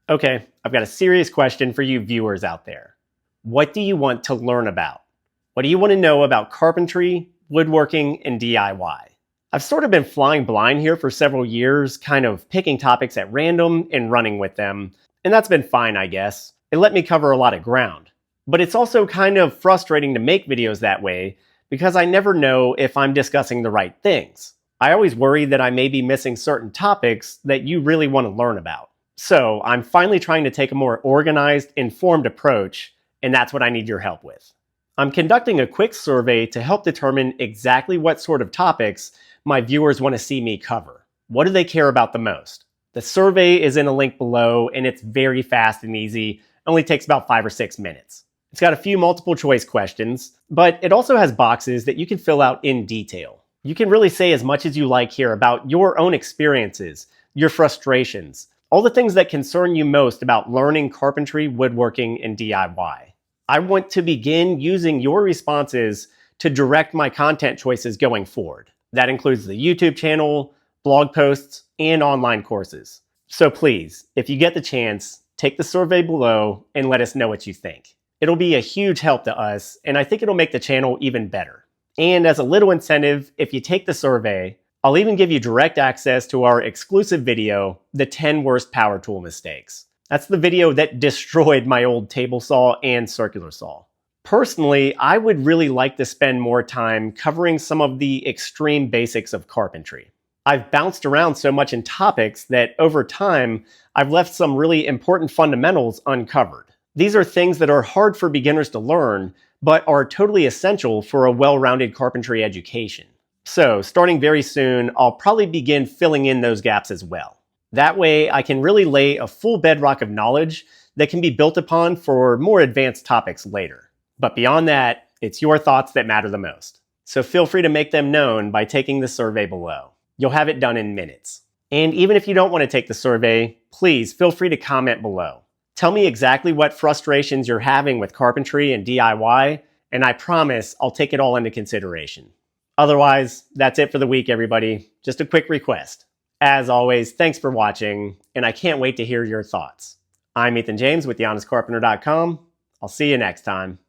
Okay, I've got a serious question for you viewers out there. What do you want to learn about? What do you want to know about carpentry, woodworking, and DIY? I've sort of been flying blind here for several years, kind of picking topics at random and running with them, and that's been fine, I guess. It let me cover a lot of ground. But it's also kind of frustrating to make videos that way because I never know if I'm discussing the right things. I always worry that I may be missing certain topics that you really want to learn about. So I'm finally trying to take a more organized, informed approach, and that's what I need your help with. I'm conducting a quick survey to help determine exactly what sort of topics my viewers want to see me cover. What do they care about the most? The survey is in a link below, and it's very fast and easy. It only takes about 5 or 6 minutes. It's got a few multiple choice questions, but it also has boxes that you can fill out in detail. You can really say as much as you like here about your own experiences, your frustrations, all the things that concern you most about learning carpentry, woodworking, and DIY. I want to begin using your responses to direct my content choices going forward. That includes the YouTube channel, blog posts, and online courses. So please, if you get the chance, take the survey below and let us know what you think. It'll be a huge help to us, and I think it'll make the channel even better. And as a little incentive, if you take the survey, I'll even give you direct access to our exclusive video, The 10 Worst Power Tool Mistakes. That's the video that destroyed my old table saw and circular saw. Personally, I would really like to spend more time covering some of the extreme basics of carpentry. I've bounced around so much in topics that over time, I've left some really important fundamentals uncovered. These are things that are hard for beginners to learn, but are totally essential for a well-rounded carpentry education. So, starting very soon, I'll probably begin filling in those gaps as well. That way, I can really lay a full bedrock of knowledge that can be built upon for more advanced topics later. But beyond that, it's your thoughts that matter the most. So feel free to make them known by taking the survey below. You'll have it done in minutes. And even if you don't want to take the survey, please feel free to comment below. Tell me exactly what frustrations you're having with carpentry and DIY, and I promise I'll take it all into consideration. Otherwise, that's it for the week, everybody. Just a quick request. As always, thanks for watching, and I can't wait to hear your thoughts. I'm Ethan James with thehonestcarpenter.com. I'll see you next time.